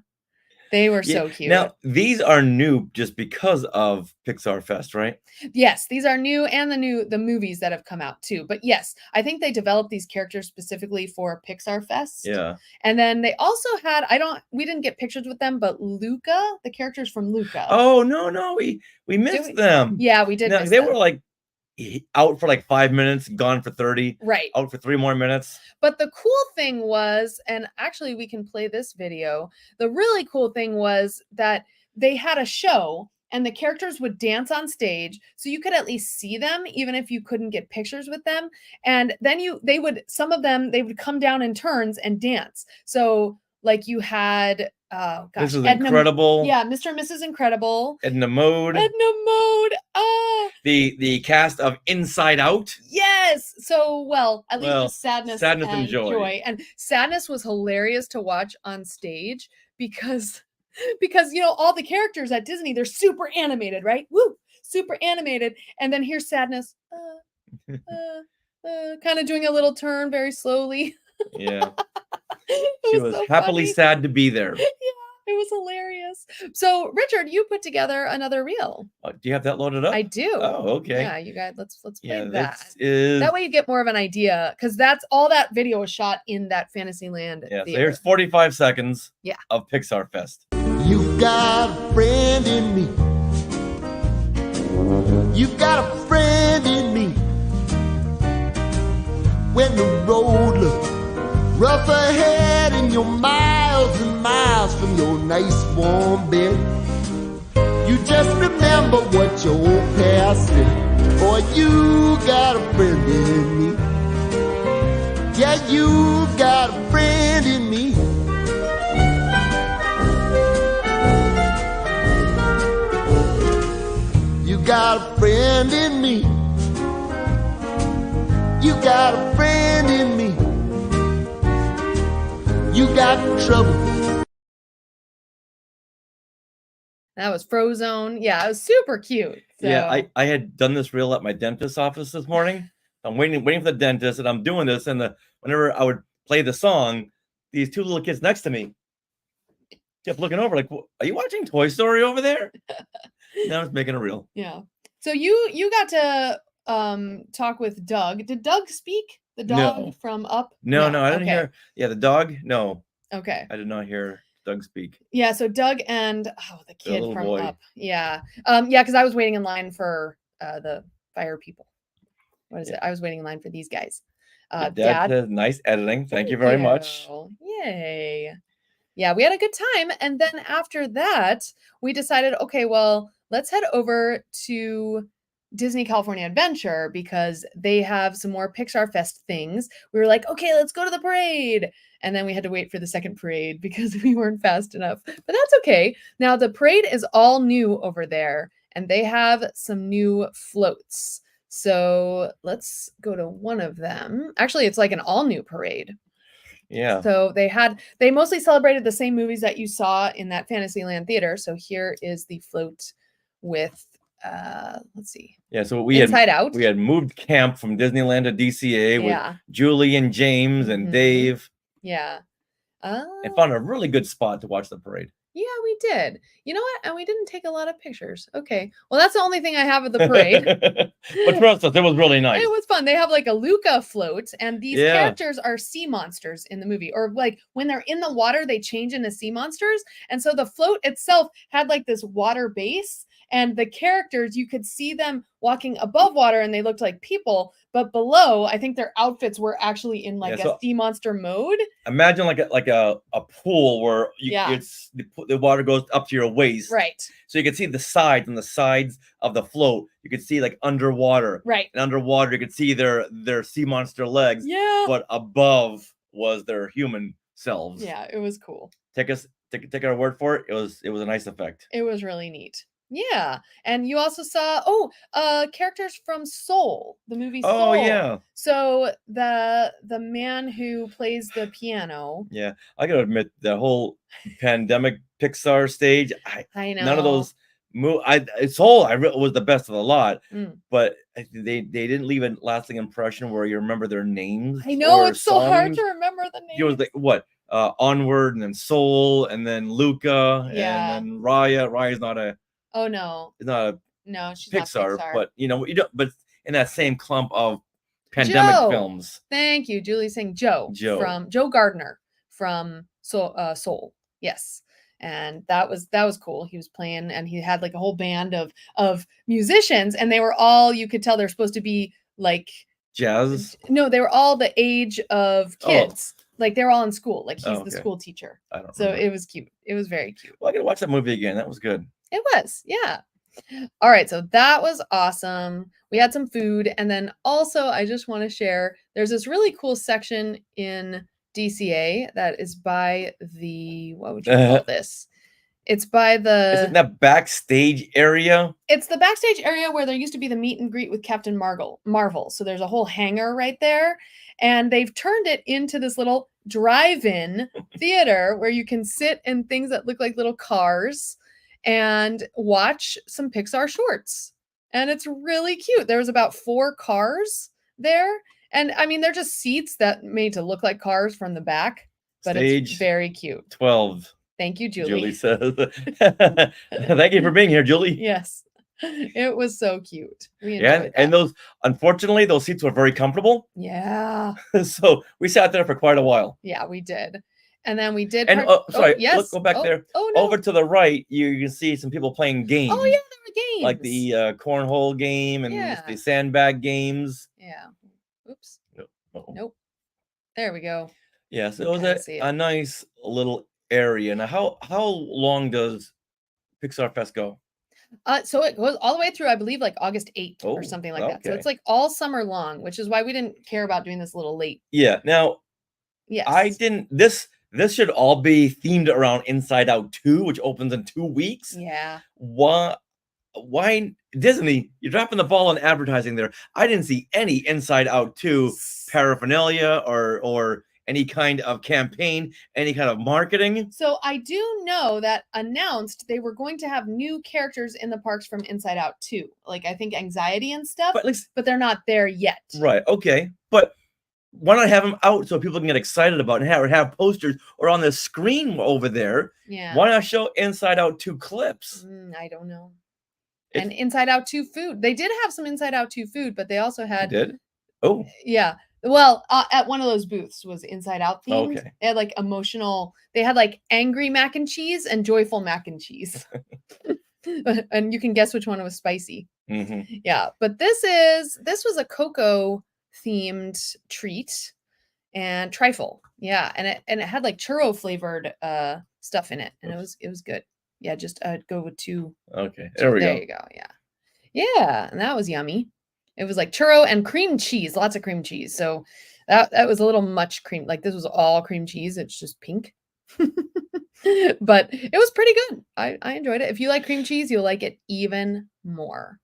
They were so cute. Now, these are new just because of Pixar Fest, right? Yes, these are new, and the movies that have come out too. But yes, I think they developed these characters specifically for Pixar Fest. Yeah. And then they also had we didn't get pictures with them, but Luca, the characters from Luca. Oh, no, we missed them. Yeah, we did. Now, miss they them. were like out for like 5 minutes, gone for 30. Right. Out for 3 more minutes. But the cool thing was, and actually we can play this video, the really cool thing was that they had a show and the characters would dance on stage, so you could at least see them even if you couldn't get pictures with them. And then some of them would come down in turns and dance. So like you had this is Incredible. Yeah, Mr. and Mrs. Incredible. Edna Mode. The cast of Inside Out. Yes. So at least Sadness and Joy. And Sadness was hilarious to watch on stage because all the characters at Disney, they're super animated, right? Woo, super animated. And then here's Sadness kind of doing a little turn very slowly. Yeah. She was so happily sad to be there. Yeah, it was hilarious. So, Richard, you put together another reel. Do you have that loaded up? I do. Oh, okay. Yeah, you guys, let's play that. That That way you get more of an idea, because that's all that video was shot in that Fantasyland Yeah, theater. so here's 45 seconds of Pixar Fest. You've got a friend in me. You've got a friend in me. When the road looks rough ahead and you're miles and miles from your nice warm bed, you just remember what your old past said. Boy, you got a friend in me. Yeah, you got a friend in me. You got a friend in me. You got a friend in me. You got trouble. That was Frozone. Yeah, it was super cute. So. Yeah, I had done this reel at my dentist's office this morning. I'm waiting for the dentist, and I'm doing this, and whenever I would play the song, these two little kids next to me kept looking over like, are you watching Toy Story over there? Now it's making a reel. Yeah. So you got to talk with Doug. Did Doug speak? The dog from Up? No, I didn't hear. Yeah, the dog? No. Okay. I did not hear Doug speak. Yeah, so Doug and the kid from boy. Up. Yeah. Because I was waiting in line for the fire people. What is it? I was waiting in line for these guys. Dad says nice editing. Thank you very much. Yay. Yeah, we had a good time. And then after that, we decided, okay, well, let's head over to Disney California Adventure because they have some more Pixar Fest things. We were like, okay, let's go to the parade. And then we had to wait for the second parade because we weren't fast enough. But that's okay. Now, the parade is all new over there, and they have some new floats. So let's go to one of them. Actually, it's like an all new parade. Yeah. So they mostly celebrated the same movies that you saw in that Fantasyland theater. So here is the float with let's see. Yeah, so we had moved camp from Disneyland to DCA with Julie and James and Dave. Yeah. And found a really good spot to watch the parade. Yeah, we did. You know what? And we didn't take a lot of pictures. Okay. Well, that's the only thing I have of the parade. But for us, it was really nice. It was fun. They have like a Luca float, and these characters are sea monsters in the movie. Or like when they're in the water, they change into sea monsters. And so the float itself had like this water base, and the characters, you could see them walking above water and they looked like people, but below, I think their outfits were actually in like Yeah, a so- sea monster mode. Imagine like a pool where Yeah. it's the water goes up to your waist. Right. So you can see the sides, on the sides of the float. You could see like underwater. Right. And underwater you could see their sea monster legs. Yeah. But above was their human selves. Yeah, it was cool. Take our word for it. It was a nice effect. It was really neat. Yeah. And you also saw characters from Soul, the movie Soul. Oh yeah. So the man who plays the piano. Yeah. I gotta admit, the whole pandemic Pixar stage, I know. none of those Soul was the best of the lot, Mm. but they didn't leave a lasting impression where you remember their names. I know or it's so hard songs. to remember the names. It was like what? Onward, and then Soul, and then Luca, Yeah. and then Raya. Raya's not a Oh no. she's not Pixar. Pixar, but you don't but in that same clump of pandemic Joe. films. Thank you. Julie's saying Joe. Joe. From Joe Gardner from Soul. Yes. And that was cool. He was playing and he had like a whole band of musicians, and they were all, you could tell they're supposed to be like Jazz. no, they were all the age of Oh. kids. Like they were all in school. Like he's Oh, the okay. school teacher. I don't So remember. it was cute. It was very cute. Well, I gotta watch that movie again. That was good. It was, yeah. All right, so that was awesome. We had some food, and then also I just want to share. There's this really cool section in DCA that is by the what would you call this? It's by Isn't the that backstage area? it's the backstage area where there used to be the meet and greet with Captain Marvel. So there's a whole hangar right there, and they've turned it into this little drive-in theater where you can sit in things that look like little cars and watch some Pixar shorts. And it's really cute. There was about 4 cars there. And I mean, they're just seats that made to look like cars from the back, but it's Stage very cute. 12. Thank you, Julie Julie. says. Thank you for being here, Julie. Yes. It was so cute. We enjoyed Yeah, that. and unfortunately, those seats were very comfortable. Yeah. So we sat there for quite a while. Yeah, we did. And then we did. And sorry, let's go back there. Oh, no. Over to the right, you can see some people playing games. Oh, yeah, there were games. Like the cornhole game and Yeah. the sandbag games. Yeah. Oops. Uh-oh. Nope. There we go. Yeah, so You it was can't see a it. nice little area. Now, how long does PIXARFEST go? So it goes all the way through, I believe, like August 8th or Oh, something like that. So okay. it's like all summer long, which is why we didn't care about doing this a little late. Yeah. Now, Yes. I didn't. This should all be themed around Inside Out 2, which opens in 2 weeks. Yeah. Why Disney? You're dropping the ball on advertising there. I didn't see any Inside Out 2 paraphernalia or any kind of campaign, any kind of marketing. So I do know that announced they were going to have new characters in the parks from Inside Out 2. Like I think anxiety and stuff, But at least, but they're not there yet. right, okay. But why not have them out so people can get excited about it and have posters or on the screen over there? Yeah. Why not show Inside Out 2 clips? I don't know. If- And Inside Out 2 food. They did have some Inside Out 2 food, but they also You had did? Oh, yeah. Well, at one of those booths was Inside Out themed. Okay. They had like emotional. They had like angry mac and cheese and joyful mac and cheese. And you can guess which one was spicy. mhm. Yeah, but this was a cocoa themed treat and trifle. Yeah, and it had like churro flavored stuff in it, and it was good. Yeah, just go with 2. Okay, there we There go. you go. Yeah. Yeah, and that was yummy. It was like churro and cream cheese, lots of cream cheese. So that was a little much cream. Like this was all cream cheese. It's just pink. But it was pretty good. I enjoyed it. If you like cream cheese, you'll like it even more.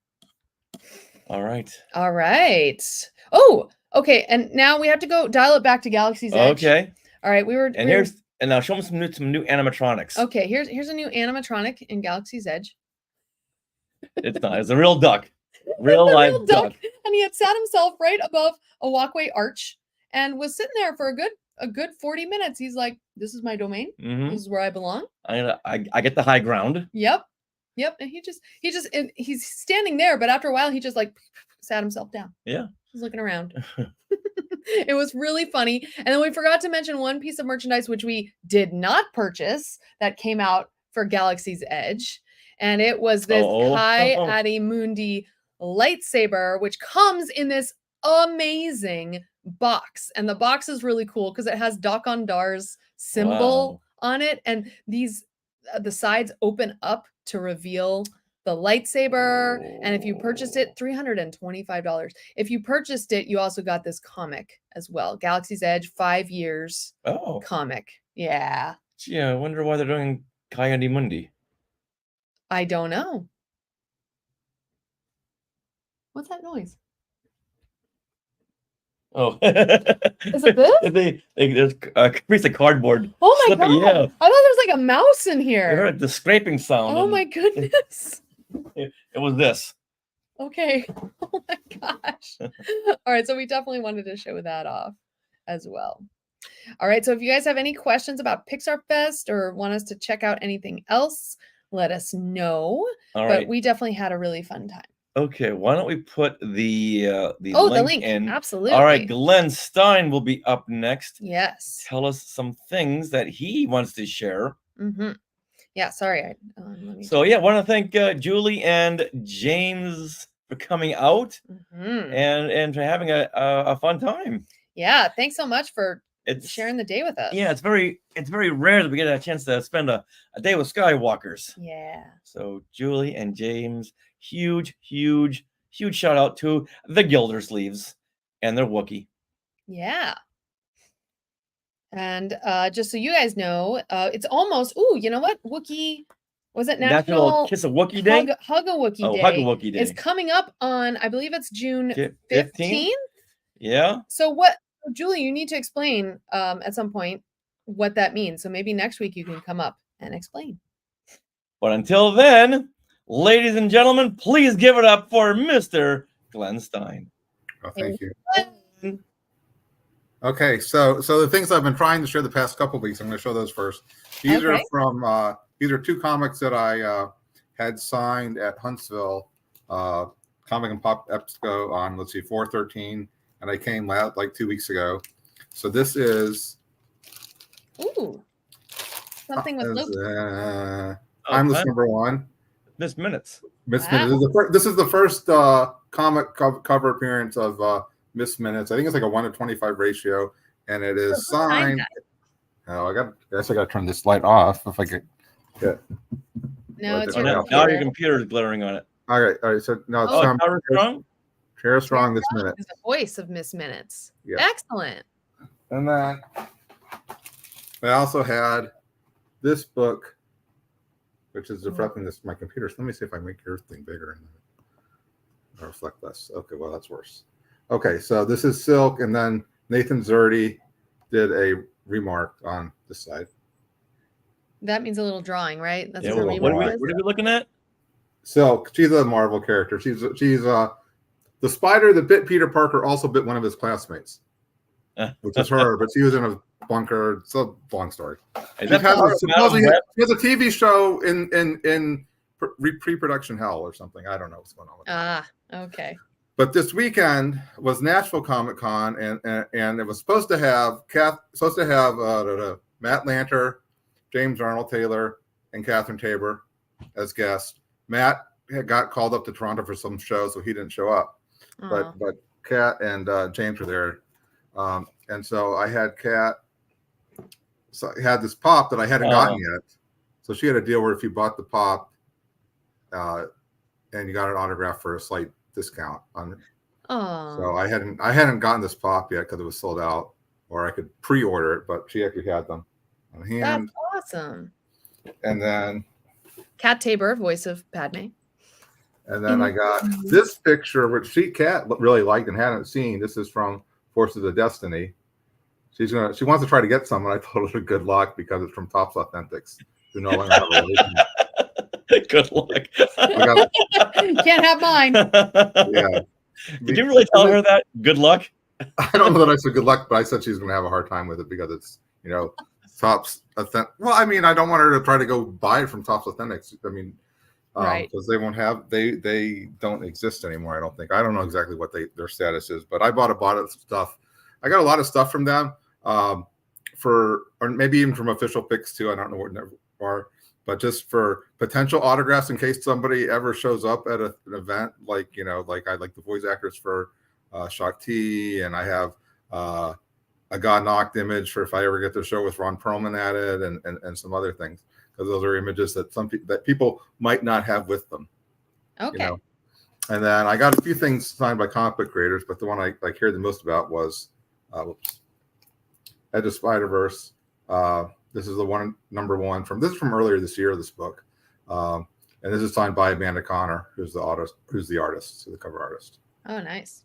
All right. All right. Oh, okay. And now we have to go dial it back to Galaxy's Edge. Okay. All right. And now show me some new animatronics. Okay, here's a new animatronic in Galaxy's Edge. It's not. It's a real duck. Real The life real duck. And he had sat himself right above a walkway arch and was sitting there for a good 40 minutes. He's like, this is my domain. Hmm. This is where I belong. I get the high ground. Yep. And and he's standing there, but after a while he just like sat himself down. Yeah. He's looking around. It was really funny. And then we forgot to mention one piece of merchandise which we did not purchase that came out for Galaxy's Edge. And it was this Oh. Kai Adimundi lightsaber, which comes in this amazing box. And the box is really cool because it has Doc Ondar's symbol on it. And these the sides open up to reveal the lightsaber. And if you purchased it, $325. If you purchased it, you also got this comic as well. Galaxy's Edge, 5 years Oh. comic. Yeah. Gee, I wonder why they're doing Kaya di Mundi. I don't know. What's that noise? Oh. Is it this? There's a piece of cardboard. Oh my slipping, god. yeah. I thought there was like a mouse in I here. heard the scraping sound. Oh and my goodness. It was this. Okay. Oh my gosh. All right. So we definitely wanted to show that off as well. All right. So if you guys have any questions about Pixar Fest or want us to check out anything else, let us know. All But right. we definitely had a really fun time. Okay. Why don't we put the The link link. in? Absolutely. All right. Glenn Stein will be up next. Yes. Tell us some things that he wants to share. Mm-hmm. Yeah. Sorry. Let me So yeah, I want to thank Julie and James for coming out Mhm. and for having a fun time. Yeah. Thanks so much for It's sharing the day with us. Yeah, it's very rare that we get a chance to spend a day with Skywalkers. Yeah. So Julie and James, huge shout out to the Gildersleeves and their Wookiee. Yeah. And just so you guys know, it's almost, you know what? Wookiee, was it National Kiss a Wookiee Day? Hug a Wookiee Oh, Day? Hug a Wookiee Day. Is coming up on, I believe it's June 15th. Yeah. So what, Julie, you need to explain at some point what that means. So maybe next week you can come up and explain. But until then, ladies and gentlemen, please give it up for Mr. Glenn Stein. Oh, thank you. Okay, so the things I've been trying to show the past couple of weeks, I'm going to show those first. These are from these are two comics that I had signed at Huntsville Comic and Pop Expo on 4/13, and I came like 2 weeks ago. So this is Something with Luke. Timeless #1. Miss Minutes. Miss Minutes. This is the first comic cover appearance of Miss Minutes. I think it's like a 1:25 ratio, and it is signed. Oh, I guess I got to turn this light off if I get. No, it's now your computer is glaring on it. All right. So now it's Tara Strong. Tara Strong, Miss Minutes. Is the voice of Miss Minutes. Yeah. Excellent. And then I also had this book, which is reflecting this my computer. So let me see if I make your thing bigger and reflect less. Okay, well that's worse. Okay, so this is Silk, and then Nathan Zerdy did a remark on this side. That means a little drawing, right? That's Yeah, what what are we looking at? Silk, she's a Marvel character. She's the spider that bit Peter Parker also bit one of his classmates, which is her, but she was in a bunker. It's a long story. She has a TV show in pre-production hell or something. I don't know what's going on with that. Okay. But this weekend was Nashville Comic Con, and it was supposed to have Matt Lanter, James Arnold Taylor, and Catherine Tabor as guests. Matt had got called up to Toronto for some show, so he didn't show up. But Kat and James were there, and so I had Kat. So I had this pop that I hadn't gotten yet. So she had a deal where if you bought the pop, and you got an autograph for a slight discount on it. So I hadn't gotten this pop yet because it was sold out, or I could pre-order it, but she actually had them on hand. That's awesome. And then Kat Tabor, voice of Padme. And then I got this picture, which Kat really liked and hadn't seen. This is from Forces of Destiny. She wants to try to get some, and I told her good luck because it's from Topps Authentics, who no longer have a relationship. Good luck. Can't have mine. Yeah. Did you really tell her that? Good luck. I don't know that I said good luck, but I said she's going to have a hard time with it because it's Topps Authentic. Well, I mean, I don't want her to try to go buy it from Topps Authentics. I mean, because they won't have they don't exist anymore. I don't think. I don't know exactly what their status is, but I bought of stuff. I got a lot of stuff from them, or maybe even from Official Picks too. I don't know what are. but just for potential autographs in case somebody ever shows up at an event, like like I like the voice actors for Shakti, and I have a God Knocked image for if I ever get to show with Ron Perlman at it, and some other things, because those are images that that people might not have with them. Okay. And then I got a few things signed by comic book creators, but the one I cared the most about was Edge of Spider-Verse. This is the one #1 this is from earlier this year. This book, and this is signed by Amanda Connor, who's the artist, so the cover artist. Oh, nice.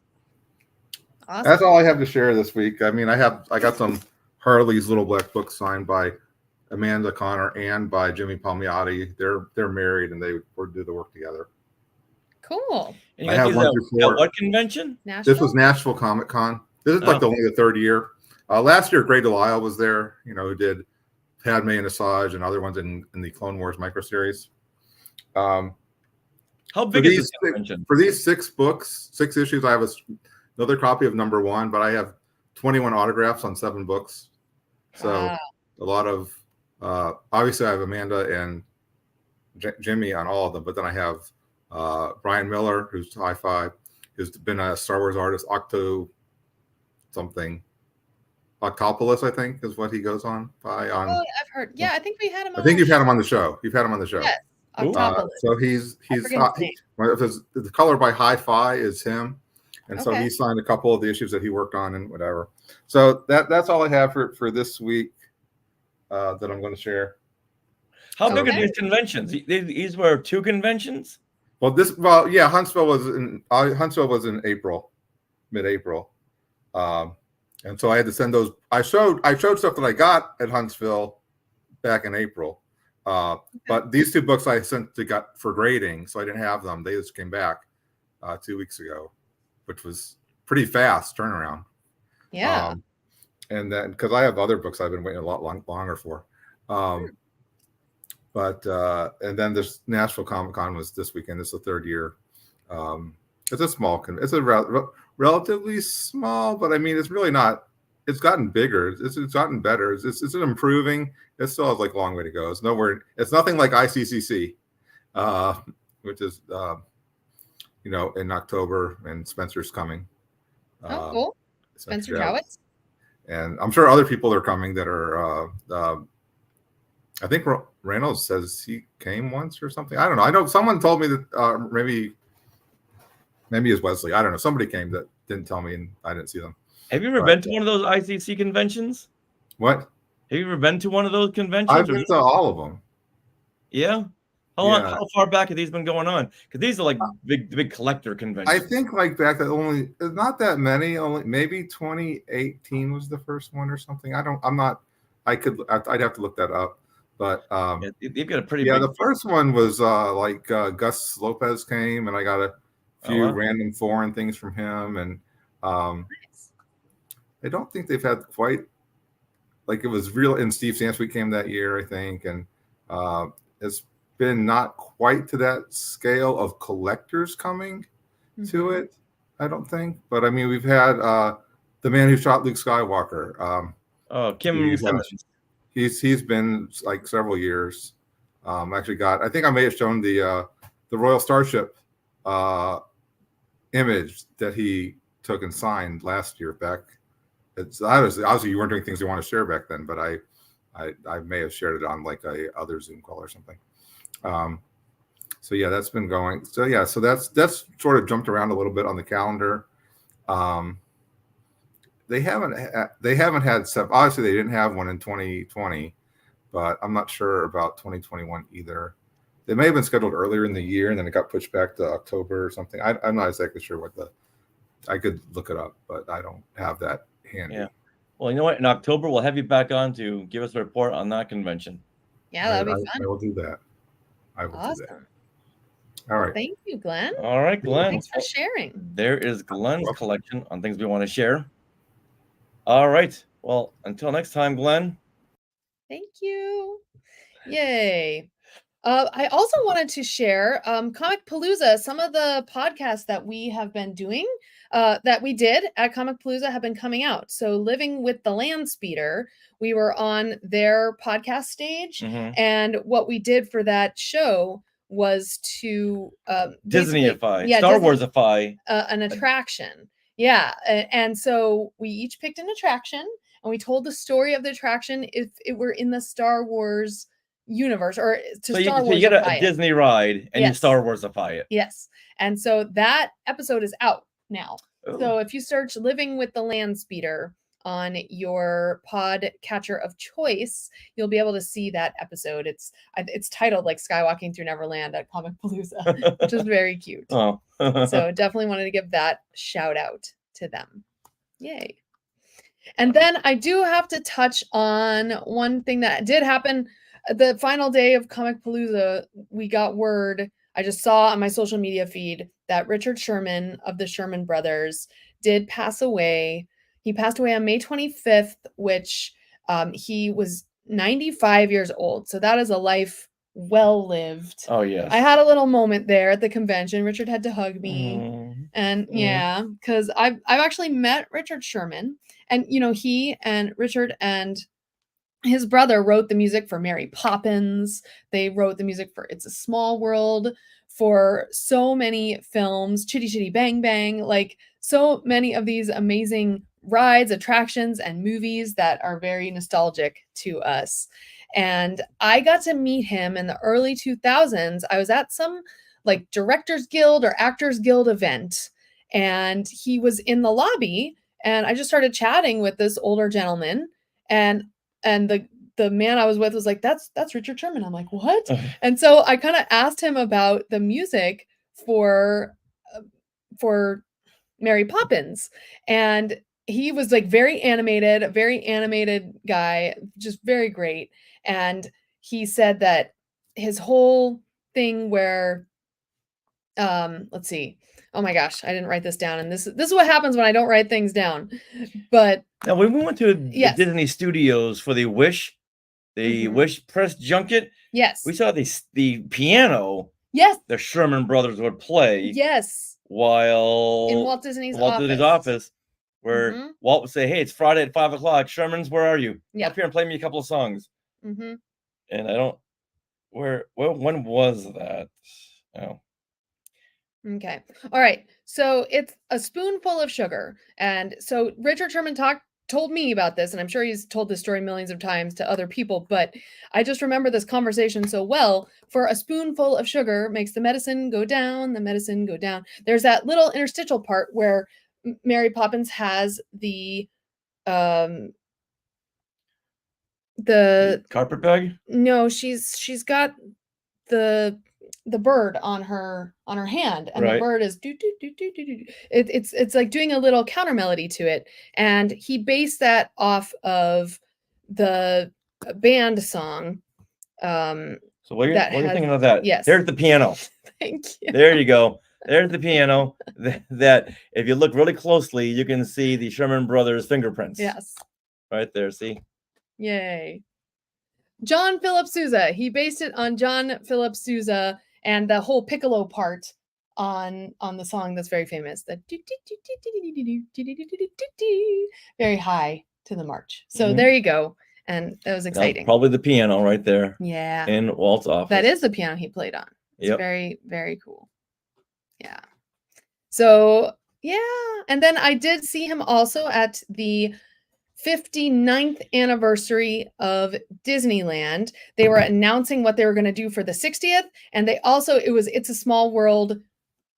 Awesome. That's all I have to share this week. I mean, I got some Harley's Little Black Book signed by Amanda Connor and by Jimmy Palmiotti. They're married and they do the work together. Cool. And you got these at what convention? Nashville? This was Nashville Comic Con. This is like only the third year. Last year, Greg Delisle was there, who did Padme and Asajj and other ones in the Clone Wars microseries. How big is this convention? For these 6 books, 6 issues, I have another copy of #1, but I have 21 autographs on 7 books. So a lot of, obviously I have Amanda and Jimmy on all of them, but then I have Brian Miller, who's Hi-Fi, who's been a Star Wars artist, Octopolis, I think, is what he goes on by. I've heard. Yeah, I think we had him on. I think you've had him on the show. You've had him on the show. Yes, Octopolis. So the color by Hi-Fi is him. And so he signed a couple of the issues that he worked on and whatever. So that's all I have for this week that I'm going to share. How big are these conventions? These were 2 conventions? Huntsville was in April, mid-April. And so I had to send those. I showed stuff that I got at Huntsville back in April. But these 2 books I got for grading, so I didn't have them. They just came back 2 weeks ago, which was pretty fast turnaround. Yeah. And then because I have other books I've been waiting a lot longer for. And then this Nashville Comic Con was this weekend. It's the 3rd year. It's a small it's a relatively small, but I mean it's really not. It's gotten bigger. It's gotten better. It's improving. It still has like a long way to go. It's nowhere. It's nothing like ICCC, which is in October, and Spencer's coming. Cool. Spencer Jowitz. And I'm sure other people are coming that are. I think Reynolds says he came once or something. I don't know. I know someone told me that maybe it's Wesley. I don't know. Somebody came that didn't tell me, and I didn't see them. Have you ever been to one of those ICC conventions? What? Have you ever been to one of those conventions? I've been to all of them. Yeah. How far back have these been going on? Because these are like big collector conventions. I think like back that only not that many. Only maybe 2018 was the first one or something. I'd have to look that up. But you've got a pretty big. The first one was Gus Lopez came, and I got a few random foreign things from him, and I don't think they've had quite it was real. And Steve Sansweet came that year, I think, and it's been not quite to that scale of collectors coming to it. I don't think, but I mean we've had the man who shot Luke Skywalker. Kim Simmons. He's been like several years. Actually I think I may have shown the Royal Starship image that he took and signed last year back. Obviously you weren't doing things you want to share back then, but I may have shared it on like a other Zoom call or something. So that's been going. So that's sort of jumped around a little bit on the calendar. They haven't had stuff. Obviously, they didn't have one in 2020, but I'm not sure about 2021 either. They may have been scheduled earlier in the year, and then it got pushed back to October or something. I'm not exactly sure I could look it up, but I don't have that handy. Yeah. Well, you know what? In October, we'll have you back on to give us a report on that convention. Yeah, that'd be fun. I will do that. I will do that. All right. Thank you, Glenn. All right, Glenn. Thanks for sharing. There is Glenn's collection on things we want to share. All right. Well, until next time, Glenn. Thank you. Yay. I also wanted to share Comic Palooza. Some of the podcasts that we have been doing, that we did at Comic Palooza, have been coming out. So, Living with the Land Speeder, we were on their podcast stage, and what we did for that show was to Disneyify, yeah, Star Warsify, an attraction. Yeah, and so we each picked an attraction, and we told the story of the attraction if it were in the Star Wars universe, or to so Star Wars. You get a Disney ride and you Star Warsify it. Yes, and so that episode is out now. Ooh. So if you search "Living with the Land Speeder" on your pod catcher of choice, you'll be able to see that episode. It's titled like Skywalking Through Neverland at Comic Palooza, which is very cute. Oh. So definitely wanted to give that shout out to them. Yay. And then I do have to touch on one thing that did happen. The final day of Comic Palooza, we got word, I just saw on my social media feed, that Richard Sherman of the Sherman Brothers did pass away. He passed away on May 25th, which he was 95 years old. So that is a life well lived. Oh, yes. I had a little moment there at the convention. Richard had to hug me. And yeah, because I've actually met Richard Sherman. And, you know, he and Richard and his brother wrote the music for Mary Poppins. They wrote the music for It's a Small World, for so many films, Chitty Chitty Bang Bang, like so many of these amazing rides, attractions, and movies that are very nostalgic to us. And I got to meet him in the early 2000s. I was at some like Directors Guild or Actors Guild event, and he was in the lobby, and I just started chatting with this older gentleman, and the man I was with was like, that's Richard Sherman. I'm like, what? And so I kind of asked him about the music for Mary Poppins, and he was like very animated guy, just very great. And he said that his whole thing where, let's see. Oh my gosh, I didn't write this down. And this is what happens when I don't write things down. But now when we went to the Disney Studios for the Wish press junket, we saw the piano. Yes. The Sherman Brothers would play. Yes. While in Walt Disney's office, where Walt would say, "Hey, it's Friday at 5 o'clock. Sherman's, where are you? Yeah. Up here and play me a couple of songs." And I don't. When was that? Oh. Okay. All right. So it's A Spoonful of Sugar. And so Richard Sherman told me about this, and I'm sure he's told this story millions of times to other people, but I just remember this conversation so well. For a spoonful of sugar makes the medicine go down, the medicine go down. There's that little interstitial part where Mary Poppins has the carpet bag? No, she's got the bird on her hand, and the bird is do do do do do do. It's like doing a little counter melody to it, and he based that off of the band song. So what are you thinking of that? Yes, there's the piano. Thank you. There you go. There's the piano. That if you look really closely, you can see the Sherman Brothers fingerprints. Yes, right there. See. Yay. John Philip Sousa. He based it on John Philip Sousa and the whole piccolo part on the song that's very famous. The very high to the march. So there you go. And that was exciting. That's probably the piano right there. Yeah. In Walt's office. That is the piano he played on. It's yep. Very, very cool. Yeah. So yeah. And then I did see him also at the 59th anniversary of Disneyland. They were announcing what they were going to do for the 60th, and they also It's a Small World.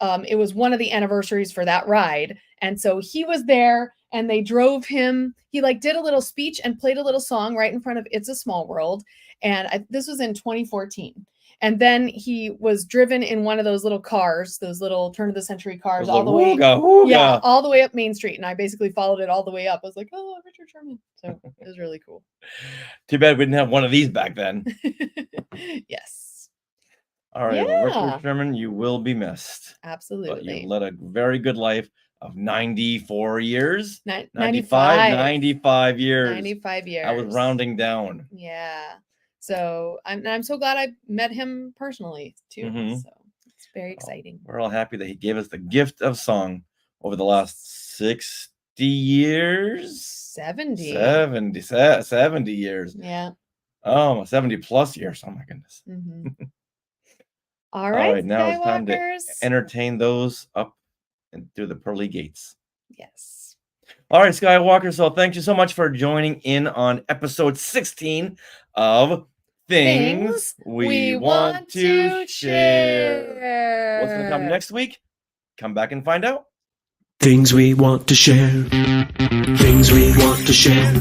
It was one of the anniversaries for that ride, and so he was there, and they drove him. He like did a little speech and played a little song right in front of It's a Small World, and this was in 2014. And then he was driven in one of those little cars, those little turn of the century cars, all the way, yeah, all the way up Main Street. And I basically followed it all the way up. I was like, oh, Richard Sherman. So it was really cool. Too bad we didn't have one of these back then. Yes. All right, well, Richard Sherman, you will be missed. Absolutely. But you led a very good life of 94 years. 95 years. 95 years. I was rounding down. Yeah. So I'm so glad I met him personally too. Mhm. So it's very exciting. We're all happy that he gave us the gift of song over the last 60 years. 70. 70 years. Yeah. Oh, 70 plus years. Oh my goodness. Mhm. All All right, right, now it's time to Skywalkers. entertain those up and through the pearly gates. Yes. All right, Skywalker. So thank you so much for joining in on episode 16 of Things We Want to Share. What's going to come next week? Come back and find out. Things we want to share. Things we want to share.